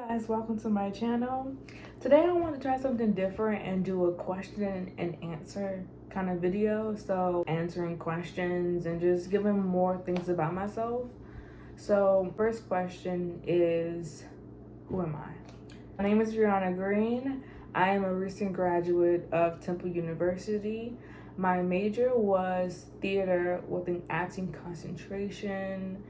Guys, welcome to my channel. Today I want to try something different and do a question and answer kind of video. So answering questions and just giving more things about myself. So first question is, who am I? My name is Brianna Green. I am a recent graduate of Temple University. My major was theater with an acting concentration.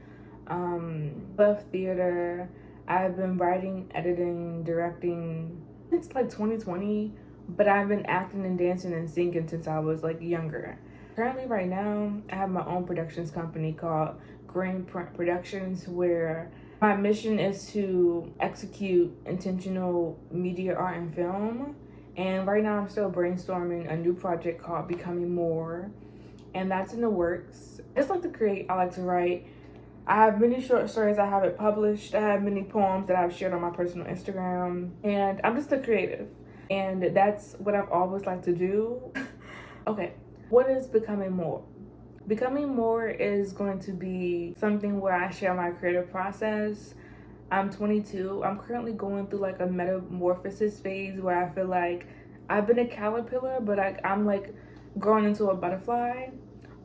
Love theater. I've been writing, editing, directing since like 2020, but I've been acting and dancing and singing since I was like younger. Currently, right now, I have my own productions company called Green Print Productions, where my mission is to execute intentional media, art, and film. And right now, I'm still brainstorming a new project called Becoming More, and that's in the works. I just like to create, I like to write. I have many short stories I haven't published. I have many poems that I've shared on my personal Instagram. And I'm just a creative. And that's what I've always liked to do. Okay, what is Becoming More? Becoming More is going to be something where I share my creative process. I'm 22. I'm currently going through like a metamorphosis phase where I feel like I've been a caterpillar, but I'm like growing into a butterfly.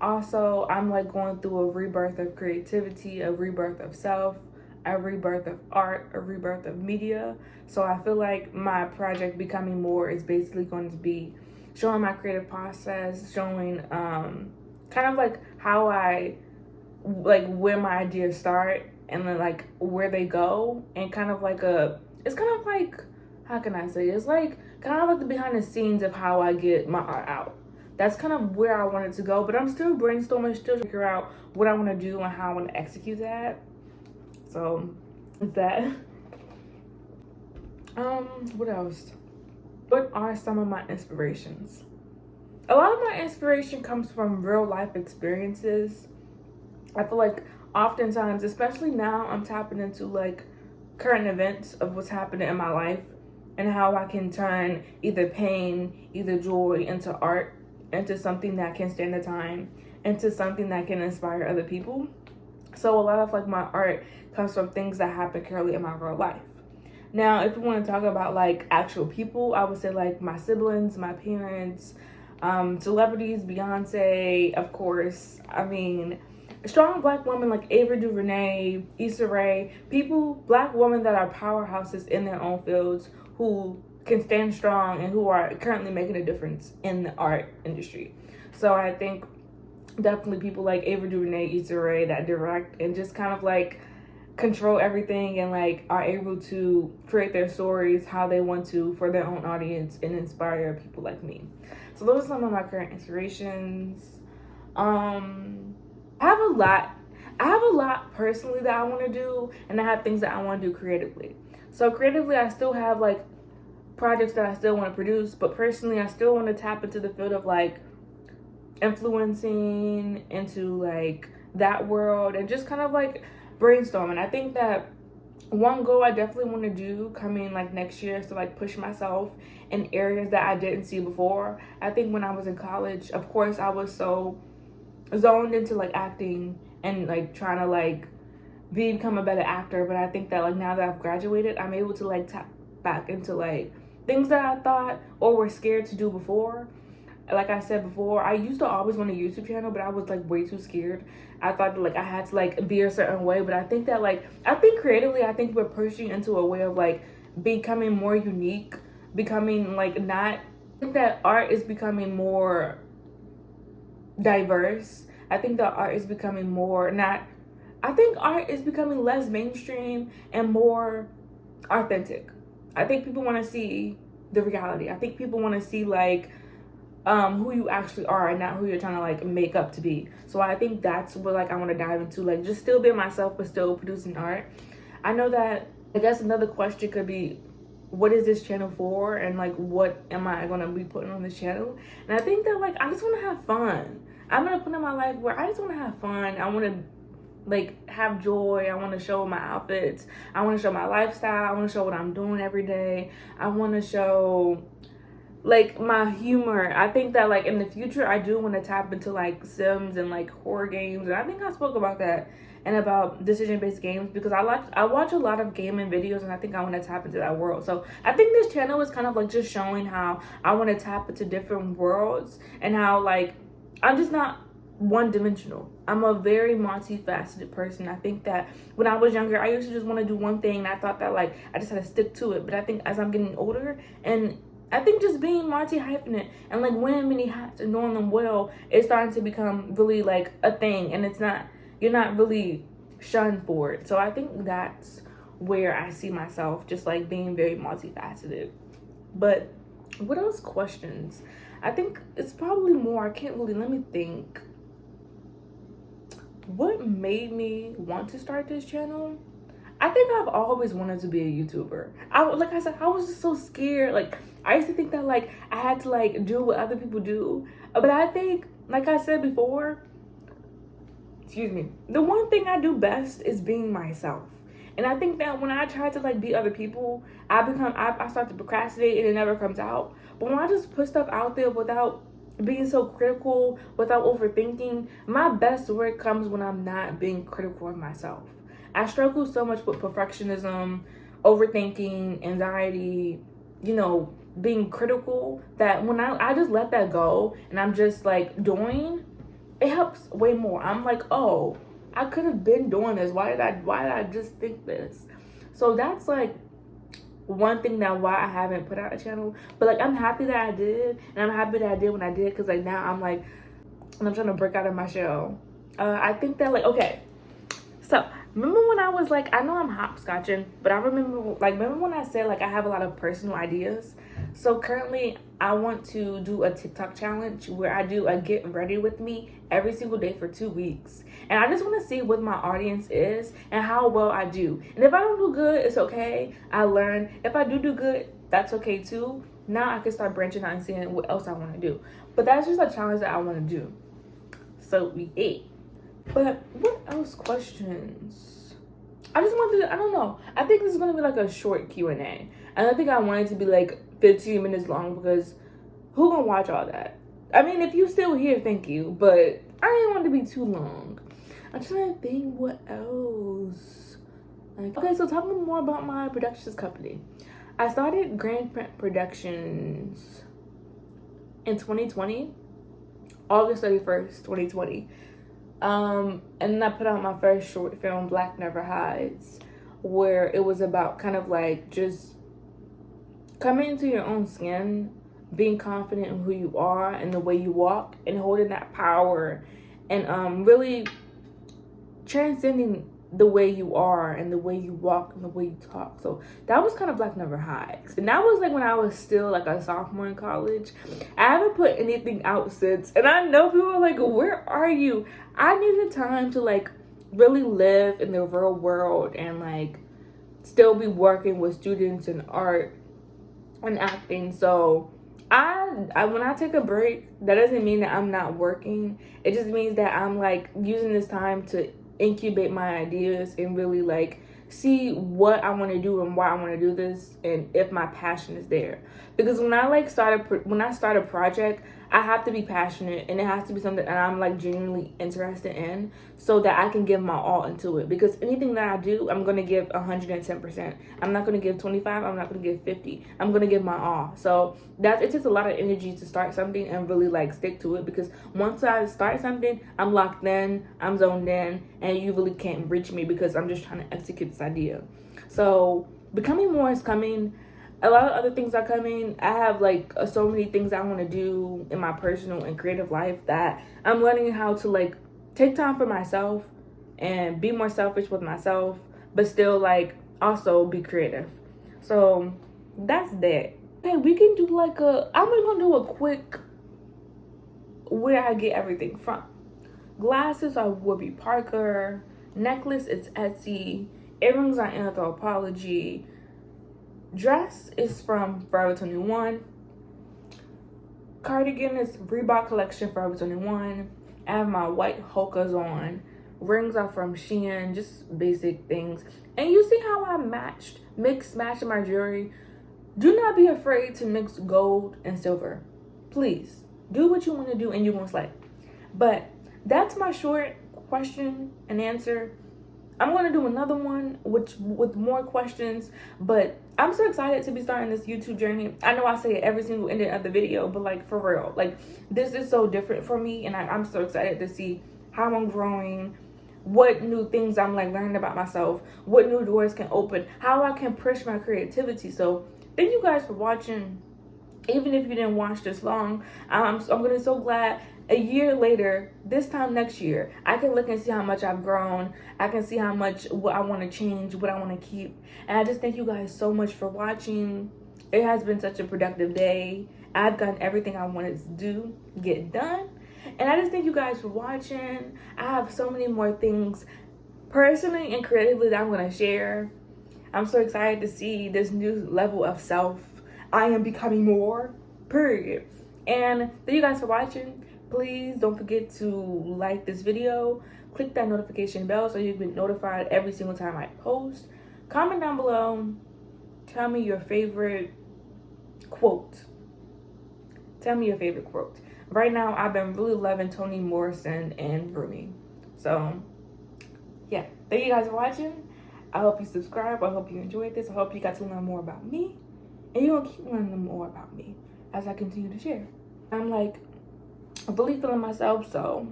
Also, I'm like going through a rebirth of creativity, a rebirth of self, a rebirth of art, a rebirth of media. So I feel like my project Becoming More is basically going to be showing my creative process, showing kind of like how I like where my ideas start and then like where they go, and kind of like it's kind of like, how can I say, it's like kind of like the behind the scenes of how I get my art out. That's kind of where I want it to go, but I'm still brainstorming, still figure out what I want to do and how I want to execute that. So it's that. What else? What are some of my inspirations? A lot of my inspiration comes from real life experiences. I feel like oftentimes, especially now, I'm tapping into like current events of what's happening in my life and how I can turn either pain, either joy into art, into something that can stand the time, into something that can inspire other people. So a lot of like my art comes from things that happen currently in my real life. Now, if you want to talk about like actual people, I would say like my siblings, my parents, celebrities, Beyonce, of course. I mean, strong black women like Ava DuVernay, Issa Rae, people, black women that are powerhouses in their own fields who can stand strong and who are currently making a difference in the art industry. So I think definitely people like Ava DuVernay, Issa Rae that direct and just kind of like control everything and like are able to create their stories how they want to for their own audience and inspire people like me. So those are some of my current inspirations. I have a lot. I have a lot personally that I want to do, and I have things that I want to do creatively. So creatively, I still have like projects that I still want to produce, but personally, I still want to tap into the field of like influencing into like that world and just kind of like brainstorming. I think that one goal I definitely want to do coming like next year is to like push myself in areas that I didn't see before. I think when I was in college, of course, I was so zoned into like acting and like trying to like become a better actor, but I think that like now that I've graduated, I'm able to like tap back into like things that I thought or were scared to do before. Like I said before, I used to always want a YouTube channel, but I was like way too scared. I thought that like I had to like be a certain way, but I think that like I think creatively, I think we're pushing into a way of like becoming more unique, becoming like not. I think that art is becoming more diverse. I think that art is becoming more not. I think art is becoming less mainstream and more authentic. I think people want to see the reality. I think people want to see like who you actually are and not who you're trying to like make up to be. So I think that's what like I want to dive into, like just still being myself but still producing art. I know that I guess another question could be, what is this channel for, and like what am I going to be putting on this channel? And I think that like I just want to have fun. I'm going to put in my life where I just want to have fun. I want to like have joy. I want to show my outfits. I want to show my lifestyle. I want to show what I'm doing every day. I want to show like my humor. I think that like in the future I do want to tap into like Sims and like horror games, and I think I spoke about that and about decision-based games, because I watch a lot of gaming videos, and I think I want to tap into that world. So I think this channel is kind of like just showing how I want to tap into different worlds, and how like I'm just not one-dimensional. I'm a very multifaceted person. I think that when I was younger, I used to just want to do one thing, and I thought that like I just had to stick to it. But I think as I'm getting older, and I think just being multi-hyphenate and like wearing many hats and knowing them well is starting to become really like a thing, and it's not, you're not really shunned for it. So I think that's where I see myself, just like being very multifaceted. But what else questions? I think it's probably more, I can't really, let me think. What made me want to start this channel? I think I've always wanted to be a YouTuber. Like I said, I was just so scared. Like I used to think that like I had to like do what other people do. But I think, like I said before, excuse me, the one thing I do best is being myself. And I think that when I try to like be other people, I start to procrastinate and it never comes out. But when I just put stuff out there without being so critical, without overthinking, my best work comes when I'm not being critical of myself. I struggle so much with perfectionism, overthinking, anxiety, being critical, that when I just let that go and I'm just like doing, it helps way more. I'm like, oh, I could have been doing this. Why did I just think this? So that's like one thing that why I haven't put out a channel. But like I'm happy that I did, and I'm happy that I did when I did, because like now I'm like, and I'm trying to break out of my shell. I think that like, okay, so remember when I was like, I know I'm hopscotching, but I remember when I said like I have a lot of personal ideas. So currently I want to do a TikTok challenge where I do a get ready with me every single day for 2 weeks. And I just want to see what my audience is and how well I do. And if I don't do good, it's okay. I learn. If I do good, that's okay too. Now I can start branching out and seeing what else I want to do. But that's just a challenge that I want to do. So yeah. But what else questions? I just wanted to, I don't know. I think this is going to be like a short Q&A. And I think I want it to be like 15 minutes long, because who gonna watch all that? I mean, if you still here, thank you. But I didn't want it to be too long. I'm trying to think what else. Okay, so talking more about my productions company. I started Grand Print Productions in 2020. August 31st, 2020. And then I put out my first short film, Black Never Hides, where it was about kind of like just coming into your own skin, being confident in who you are and the way you walk, and holding that power, and really transcending the way you are and the way you walk and the way you talk. So that was kind of Black Never Hides. And that was like when I was still like a sophomore in college. I haven't put anything out since. And I know people are like, where are you? I needed time to like really live in the real world and like still be working with students in art and acting. So I when I take a break, that doesn't mean that I'm not working. It just means that I'm like using this time to incubate my ideas and really like see what I want to do and why I want to do this, and if my passion is there. Because when I start a project, I have to be passionate, and it has to be something that I'm like genuinely interested in, so that I can give my all into it. Because anything that I do, I'm going to give 110%. I'm not going to give 25. I'm not going to give 50. I'm going to give my all. So it takes a lot of energy to start something and really like stick to it. Because once I start something, I'm locked in, I'm zoned in, and you really can't reach me because I'm just trying to execute this idea. So becoming more is coming. A lot of other things are coming. I have like so many things I want to do in my personal and creative life that I'm learning how to like take time for myself and be more selfish with myself, but still like also be creative. So that's that. Okay, we can do like I'm gonna do a quick where I get everything from. Glasses are Warby Parker. Necklace is Etsy. Earrings are Anthropologie. Dress is from Forever 21. Cardigan is Reebok Collection, Forever 21. I have my white Hokas on. Rings are from Shein, just basic things. And you see how I matched my jewelry? Do not be afraid to mix gold and silver. Please, do what you want to do and you're going to slay. But that's my short question and answer. I'm going to do another one with more questions, but I'm so excited to be starting this YouTube journey. I know I say it every single ending of the video, but like for real, like this is so different for me, and I'm so excited to see how I'm growing, what new things I'm like learning about myself, what new doors can open, how I can push my creativity. So thank you guys for watching. Even if you didn't watch this long, I'm gonna be so glad a year later, this time next year, I can look and see how much I've grown. I can see how much what I want to change, what I want to keep. And I just thank you guys so much for watching. It has been such a productive day. I've done everything I wanted to get done. And I just thank you guys for watching. I have so many more things personally and creatively that I'm gonna share. I'm so excited to see this new level of self. I am becoming more, period. And thank you guys for watching. Please don't forget to like this video. Click that notification bell so you've been notified every single time I post. Comment down below. Tell me your favorite quote. Tell me your favorite quote. Right now, I've been really loving Toni Morrison and Rumi. So, yeah. Thank you guys for watching. I hope you subscribe. I hope you enjoyed this. I hope you got to learn more about me. And you're going to keep learning more about me as I continue to share. I'm like really feeling myself. So,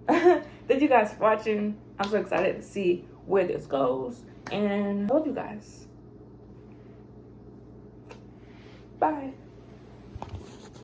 thank you guys for watching. I'm so excited to see where this goes. And I love you guys. Bye.